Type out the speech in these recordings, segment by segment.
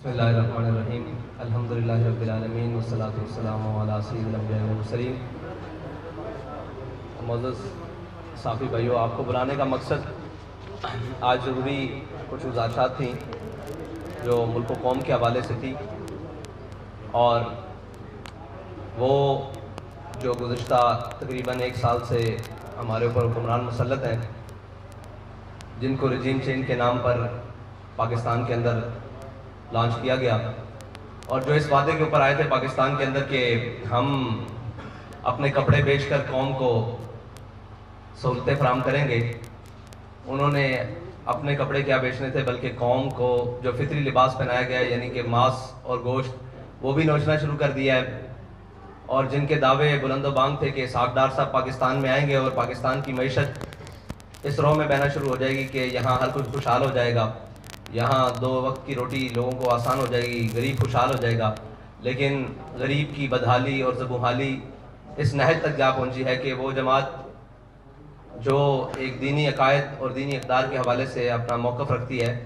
بسم اللہ الرحمن الرحیم الحمدللہ رب العالمین والصلاة والسلام علی سید الانبیاء والمرسلین۔ معزز صافی بھائیو، آپ کو بلانے کا مقصد آج ضروری کچھ گزارشات تھیں جو ملک و قوم کے حوالے سے تھی، اور وہ جو گزشتہ تقریباً 1 سال سے ہمارے اوپر حکمران مسلط ہیں، جن کو رجیم چینج کے نام پر پاکستان کے اندر لانچ کیا گیا، اور جو اس وعدے کے اوپر آئے تھے پاکستان کے اندر کہ ہم اپنے کپڑے بیچ کر قوم کو سہولتیں فراہم کریں گے، انہوں نے اپنے کپڑے کیا بیچنے تھے بلکہ قوم کو جو فطری لباس پہنایا گیا ہے، یعنی کہ ماس اور گوشت، وہ بھی نوچنا شروع کر دیا ہے۔ اور جن کے دعوے بلند و بانگ تھے کہ اسحاق ڈار صاحب پاکستان میں آئیں گے اور پاکستان کی معیشت اس رو میں بہنا شروع ہو جائے گی کہ یہاں ہر کچھ خوشحال ہو جائے گا، یہاں 2 وقت کی روٹی لوگوں کو آسان ہو جائے گی، غریب خوشحال ہو جائے گا، لیکن غریب کی بدحالی اور زبونحالی اس نہج تک جا پہنچی ہے کہ وہ جماعت جو ایک دینی عقائد اور دینی اقدار کے حوالے سے اپنا موقف رکھتی ہے،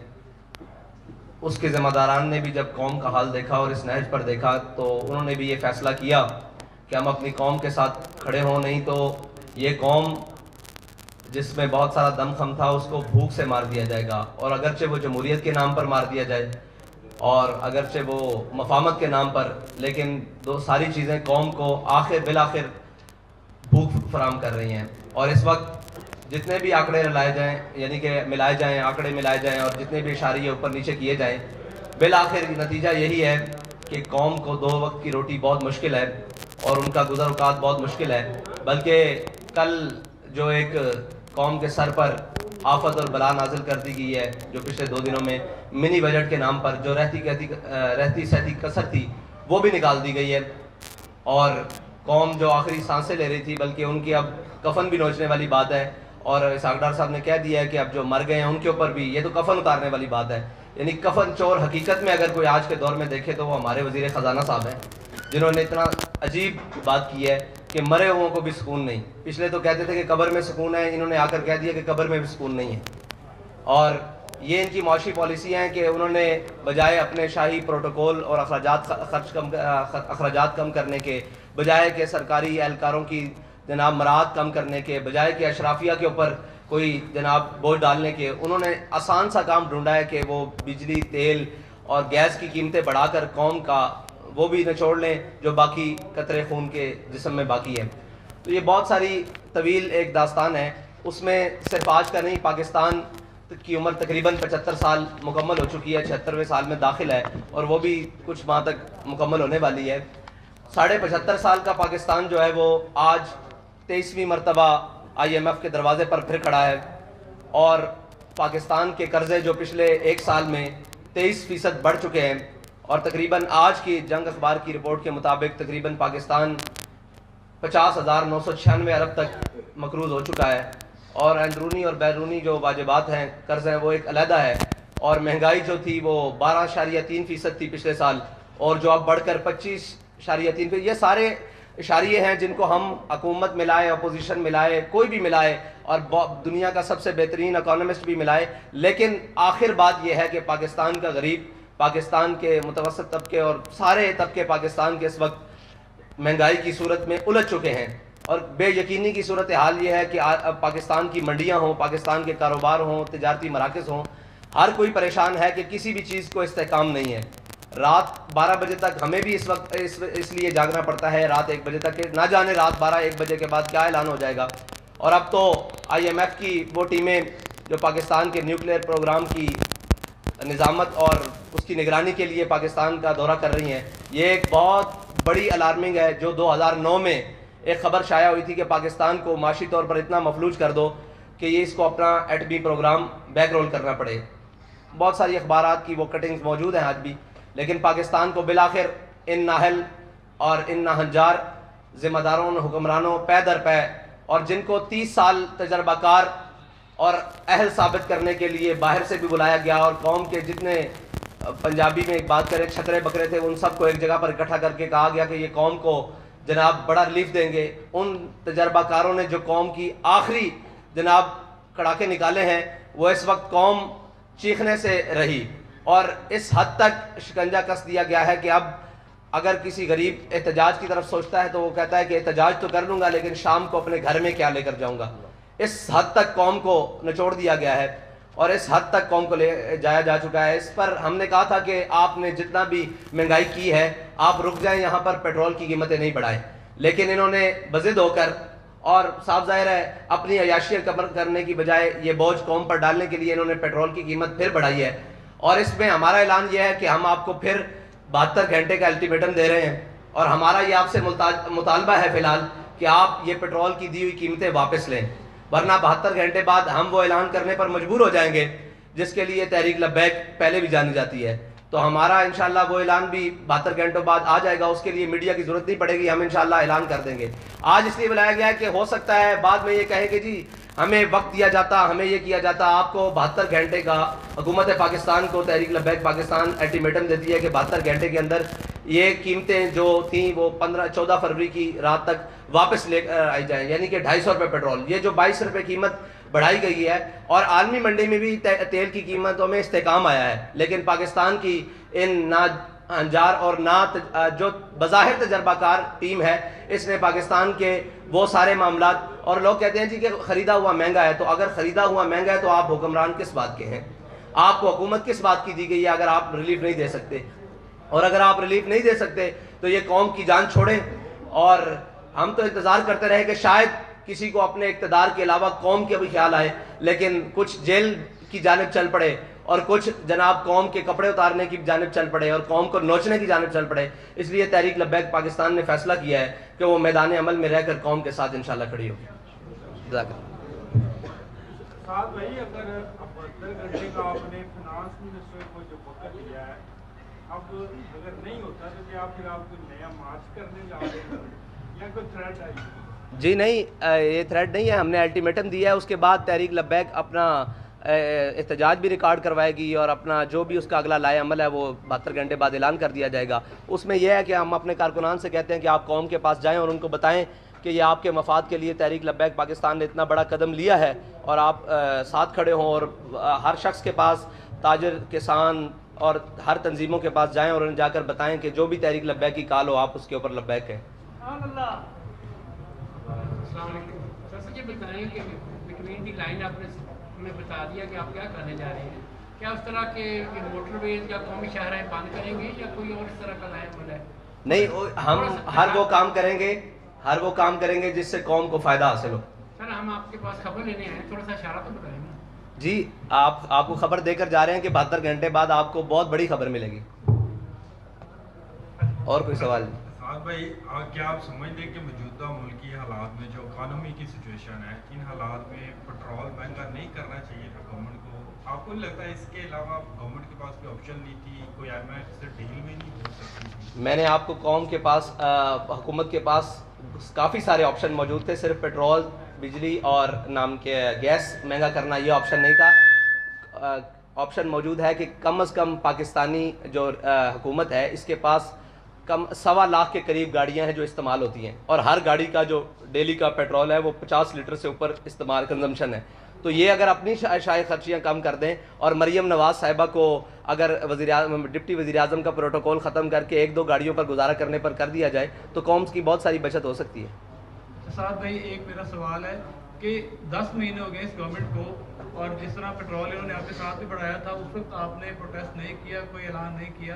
اس کے ذمہ داران نے بھی جب قوم کا حال دیکھا اور اس نہج پر دیکھا تو انہوں نے بھی یہ فیصلہ کیا کہ ہم اپنی قوم کے ساتھ کھڑے ہوں، نہیں تو یہ قوم جس میں بہت سارا دم خم تھا اس کو بھوک سے مار دیا جائے گا، اور اگرچہ وہ جمہوریت کے نام پر مار دیا جائے اور اگرچہ وہ مفاہمت کے نام پر، لیکن ساری چیزیں قوم کو بالآخر بھوک فراہم کر رہی ہیں۔ اور اس وقت جتنے بھی آنکڑے لائے جائیں، یعنی کہ ملائے جائیں، آنکڑے ملائے جائیں اور جتنے بھی اشاریے اوپر نیچے کیے جائیں، بالآخر نتیجہ یہی ہے کہ قوم کو 2 وقت کی روٹی بہت مشکل ہے اور ان کا گزر اوقات بہت مشکل ہے۔ بلکہ کل جو ایک قوم کے سر پر آفت اور بلا نازل کر دی گئی ہے، جو پچھلے 2 دنوں میں منی بجٹ کے نام پر جو رہتی سہتی کسر تھی وہ بھی نکال دی گئی ہے، اور قوم جو آخری سانسیں لے رہی تھی بلکہ ان کی اب کفن بھی نوچنے والی بات ہے، اور اسحاق ڈار صاحب نے کہہ دیا ہے کہ اب جو مر گئے ہیں ان کے اوپر بھی یہ تو کفن اتارنے والی بات ہے۔ یعنی کفن چور حقیقت میں اگر کوئی آج کے دور میں دیکھے تو وہ ہمارے وزیر خزانہ صاحب ہیں، جنہوں نے اتنا عجیب بات کی ہے کہ مرے ہوں کو بھی سکون نہیں۔ پچھلے تو کہتے تھے کہ قبر میں سکون ہے، انہوں نے آ کر کہہ دیا کہ قبر میں بھی سکون نہیں ہے۔ اور یہ ان کی معاشی پالیسی ہیں کہ انہوں نے بجائے اپنے شاہی پروٹوکول اور اخراجات کم کرنے کے، بجائے کہ سرکاری اہلکاروں کی جناب مراعات کم کرنے کے، بجائے کہ اشرافیہ کے اوپر کوئی جناب بوجھ ڈالنے کے، انہوں نے آسان سا کام ڈھونڈا ہے کہ وہ بجلی، تیل اور گیس کی قیمتیں بڑھا کر قوم کا وہ بھی نچوڑ لیں جو باقی قطرے خون کے جسم میں باقی ہے۔ تو یہ بہت ساری طویل ایک داستان ہے، اس میں صرف آج کا نہیں، پاکستان کی عمر تقریباً 75 سال مکمل ہو چکی ہے، 76ویں سال میں داخل ہے اور وہ بھی کچھ ماہ تک مکمل ہونے والی ہے۔ 75.5 سال کا پاکستان جو ہے وہ آج 23ویں مرتبہ IMF کے دروازے پر پھر کھڑا ہے، اور پاکستان کے قرضے جو پچھلے 1 سال میں 23% بڑھ چکے ہیں، اور تقریباً آج کی جنگ اخبار کی رپورٹ کے مطابق تقریباً پاکستان 50,996 ارب تک مقروض ہو چکا ہے، اور اندرونی اور بیرونی جو واجبات ہیں، قرض ہیں، وہ ایک علیحدہ ہے، اور مہنگائی جو تھی وہ 12.3% تھی پچھلے سال، اور جو اب بڑھ کر 25.3%۔ یہ سارے اشاریے ہیں جن کو ہم حکومت ملائے، اپوزیشن ملائے، کوئی بھی ملائے، اور دنیا کا سب سے بہترین اکانومسٹ بھی ملائے، لیکن آخر بات یہ ہے کہ پاکستان کا غریب، پاکستان کے متوسط طبقے اور سارے طبقے پاکستان کے اس وقت مہنگائی کی صورت میں الجھ چکے ہیں، اور بے یقینی کی صورتحال یہ ہے کہ اب پاکستان کی منڈیاں ہوں، پاکستان کے کاروبار ہوں، تجارتی مراکز ہوں، ہر کوئی پریشان ہے کہ کسی بھی چیز کو استحکام نہیں ہے۔ رات 12 بجے تک ہمیں بھی اس وقت اس لیے جاگنا پڑتا ہے، رات 1 بجے تک، کہ نہ جانے رات 12-1 بجے کے بعد کیا اعلان ہو جائے گا۔ اور اب تو IMF کی وہ ٹیمیں جو پاکستان کے نیوکلیئر پروگرام کی نظامت اور اس کی نگرانی کے لیے پاکستان کا دورہ کر رہی ہیں، یہ ایک بہت بڑی الارمنگ ہے۔ جو 2009 میں ایک خبر شائع ہوئی تھی کہ پاکستان کو معاشی طور پر اتنا مفلوج کر دو کہ یہ اس کو اپنا ایٹمی پروگرام بیک رول کرنا پڑے، بہت ساری اخبارات کی وہ کٹنگز موجود ہیں آج بھی، لیکن پاکستان کو بالآخر ان نااہل اور ان ناہنجار ذمہ داروں، حکمرانوں پے در پے، اور جن کو 30 سال تجربہ کار اور اہل ثابت کرنے کے لیے باہر سے بھی بلایا گیا، اور قوم کے جتنے پنجابی میں ایک بات کریں چھکرے بکرے تھے ان سب کو ایک جگہ پر اکٹھا کر کے کہا گیا کہ یہ قوم کو جناب بڑا ریلیف دیں گے۔ ان تجربہ کاروں نے جو قوم کی آخری جناب کڑاکے نکالے ہیں، وہ اس وقت قوم چیخنے سے رہی، اور اس حد تک شکنجہ کس دیا گیا ہے کہ اب اگر کسی غریب احتجاج کی طرف سوچتا ہے تو وہ کہتا ہے کہ احتجاج تو کر لوں گا لیکن شام کو اپنے گھر میں کیا لے کر جاؤں گا. اس حد تک قوم کو نچوڑ دیا گیا ہے اور اس حد تک قوم کو لے جایا جا چکا ہے. اس پر ہم نے کہا تھا کہ آپ نے جتنا بھی مہنگائی کی ہے آپ رک جائیں, یہاں پر پیٹرول کی قیمتیں نہیں بڑھائیں, لیکن انہوں نے بضد ہو کر اور صاف ظاہر ہے اپنی عیاشی کمر کرنے کی بجائے یہ بوجھ قوم پر ڈالنے کے لیے انہوں نے پیٹرول کی قیمت پھر بڑھائی ہے. اور اس میں ہمارا اعلان یہ ہے کہ ہم آپ کو پھر 72 گھنٹے کا الٹیمیٹم دے رہے ہیں اور ہمارا یہ آپ سے مطالبہ ہے فی الحال کہ آپ یہ پیٹرول کی دی ہوئی قیمتیں واپس لیں, ورنہ 72 گھنٹے بعد ہم وہ اعلان کرنے پر مجبور ہو جائیں گے جس کے لیے تحریک لبیک پہلے بھی جانی جاتی ہے. تو ہمارا انشاءاللہ وہ اعلان بھی 72 گھنٹوں بعد آ جائے گا, اس کے لیے میڈیا کی ضرورت نہیں پڑے گی, ہم انشاءاللہ اعلان کر دیں گے. آج اس لیے بلایا گیا ہے کہ ہو سکتا ہے بعد میں یہ کہے کہ جی ہمیں وقت دیا جاتا, ہمیں یہ کیا جاتا. آپ کو 72 گھنٹے کا حکومت پاکستان کو تحریک لبیک پاکستان الٹیمیٹم دیتی ہے کہ 72 گھنٹے کے اندر یہ قیمتیں جو تھیں وہ 14 فروری کی رات تک واپس لے کر آئی جائیں, یعنی کہ 250 روپے پیٹرول, یہ جو 22 روپے قیمت بڑھائی گئی ہے. اور عالمی منڈی میں بھی تیل کی قیمتوں میں استحکام آیا ہے, لیکن پاکستان کی ان نا انجار اور جو بظاہر تجربہ کار ٹیم ہے اس نے پاکستان کے وہ سارے معاملات, اور لوگ کہتے ہیں جی کہ خریدا ہوا مہنگا ہے, تو اگر خریدا ہوا مہنگا ہے تو آپ حکمران کس بات کے ہیں, آپ کو حکومت کس بات کی دی گئی ہے اگر آپ ریلیف نہیں دے سکتے. اور اگر آپ ریلیف نہیں دے سکتے تو یہ قوم کی جان چھوڑیں. اور ہم تو انتظار کرتے رہے کہ شاید کسی کو اپنے اقتدار کے علاوہ قوم کے بھی خیال آئے, لیکن کچھ جیل کی جانب چل پڑے اور کچھ جناب قوم کے کپڑے اتارنے کی جانب چل پڑے اور قوم کو نوچنے کی جانب چل پڑے. اس لیے تحریک لبیک پاکستان نے فیصلہ کیا ہے کہ وہ میدان عمل میں رہ کر قوم کے ساتھ انشاءاللہ کھڑی ہوگی. ساتھ بھائی اگر 72 گھنٹے کا آپ نے فنانس منسٹر کو جو وقت دیا ہے, اب اگر نہیں ہوتا تو کیا پھر آپ کوئی نیا مارچ کرنے جا رہے ہیں یا کوئی تھریٹ آئی؟ جی نہیں, یہ تھریٹ نہیں ہے, ہم نے الٹیمیٹم دیا ہے. اس کے بعد تحریک لبیک اپنا احتجاج بھی ریکارڈ کروائے گی اور اپنا جو بھی اس کا اگلا لائے عمل ہے وہ 72 گھنٹے بعد اعلان کر دیا جائے گا. اس میں یہ ہے کہ ہم اپنے کارکنان سے کہتے ہیں کہ آپ قوم کے پاس جائیں اور ان کو بتائیں کہ یہ آپ کے مفاد کے لیے تحریک لبیک پاکستان نے اتنا بڑا قدم لیا ہے اور آپ ساتھ کھڑے ہوں, اور ہر شخص کے پاس, تاجر, کسان اور ہر تنظیموں کے پاس جائیں اور انہیں جا کر بتائیں کہ جو بھی تحریک لبیک کی کال ہو آپ اس کے اوپر لبیک ہیں. السلام علیکم سر, یہ بتائیں کہ بٹوین دی لائن آپ نے ہمیں بتا دیا کہ آپ کیا کرنے جا رہے ہیں, کیا اس طرح کے موٹر ویز یا قومی شاہراہیں بند کریں گے یا کوئی اور اس طرح کا لائن عمل ہے؟ نہیں, ہم ہر وہ کام کریں گے جس سے قوم کو فائدہ حاصل ہو. سر ہم آپ کے پاس خبر لینے آئے ہیں, تھوڑا سا اشارہ تو بتائیں نا. جی آپ کو خبر دے کر جا رہے ہیں کہ 72 گھنٹے بعد آپ کو بہت بڑی خبر ملے گی. اور کوئی سوال نہیں؟ بھائی کیا آپ سمجھتے ہیں کہ موجودہ ملکی حالات میں جو اکانومی کی سچویشن ہے, ان حالات میں پیٹرول مہنگا نہیں کرنا چاہیے تھا گورنمنٹ کو؟ آپ کو نہیں لگتا ہے اس کے علاوہ گورنمنٹ کے پاس کوئی آپشن نہیں تھی, کوئی IMF سے ڈیل بھی نہیں ہو سکتی تھی؟ میں نے آپ کو قوم کے پاس, حکومت کے پاس کافی سارے آپشن موجود تھے, صرف پیٹرول, بجلی اور نام کے گیس مہنگا کرنا یہ آپشن نہیں تھا. آپشن موجود ہے کہ کم از کم پاکستانی جو حکومت ہے اس کے پاس کم 1.25 لاکھ کے قریب گاڑیاں ہیں جو استعمال ہوتی ہیں, اور ہر گاڑی کا جو ڈیلی کا پیٹرول ہے وہ 50 لیٹر سے اوپر استعمال کنزمپشن ہے. تو یہ اگر اپنی شائع خرچیاں کم کر دیں اور مریم نواز صاحبہ کو اگر ڈپٹی وزیر اعظم کا پروٹوکول ختم کر کے 1-2 گاڑیوں پر گزارا کرنے پر کر دیا جائے تو قوم کی بہت ساری بچت ہو سکتی ہے. سعد بھائی ایک میرا سوال ہے کہ 10 مہینے ہو گئے اس گورنمنٹ کو, اور جس طرح پیٹرول انہوں نے آپ کے ساتھ بھی بڑھایا تھا اس وقت آپ نے پروٹیسٹ نہیں کیا, کوئی اعلان نہیں کیا,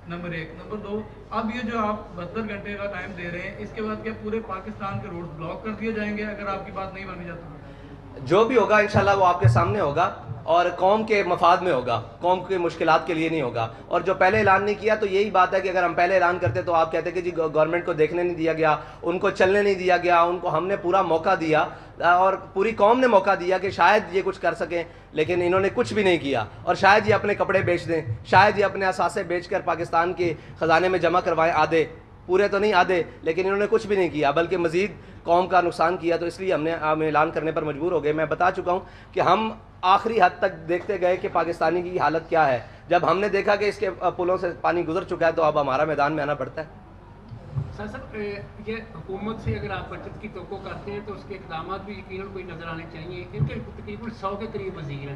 نمبر 1. نمبر 2, اب یہ جو آپ 72 گھنٹے کا ٹائم دے رہے ہیں اس کے بعد کیا پورے پاکستان کے روڈ بلاک کر دیے جائیں گے اگر آپ کی بات نہیں مانی جاتی؟ جو بھی ہوگا انشاءاللہ وہ آپ کے سامنے ہوگا اور قوم کے مفاد میں ہوگا, قوم کی مشکلات کے لیے نہیں ہوگا. اور جو پہلے اعلان نہیں کیا تو یہی بات ہے کہ اگر ہم پہلے اعلان کرتے تو آپ کہتے کہ جی گورنمنٹ کو دیکھنے نہیں دیا گیا, ان کو چلنے نہیں دیا گیا, ان کو ہم نے پورا موقع دیا اور پوری قوم نے موقع دیا کہ شاید یہ کچھ کر سکیں, لیکن انہوں نے کچھ بھی نہیں کیا. اور شاید یہ اپنے کپڑے بیچ دیں, شاید یہ اپنے اثاثے بیچ کر پاکستان کے خزانے میں جمع کروائیں, آدھے, پورے تو نہیں آدھے, لیکن انہوں نے کچھ بھی نہیں کیا بلکہ مزید قوم کا نقصان کیا. تو اس لیے ہم اعلان کرنے پر مجبور ہو گئے. میں بتا چکا ہوں کہ ہم آخری حد تک دیکھتے گئے کہ پاکستانی کی حالت کیا ہے. جب ہم نے دیکھا کہ اس کے پلوں سے پانی گزر چکا ہے تو اب ہمارا میدان میں آنا پڑتا ہے. سر یہ حکومت سے اگر آپ بچت کی توقع کرتے ہیں تو اس کے اقدامات بھی یقیناً کوئی نظر آنے چاہیے. ان کے تقریباً 100 کے قریب وزیر ہیں,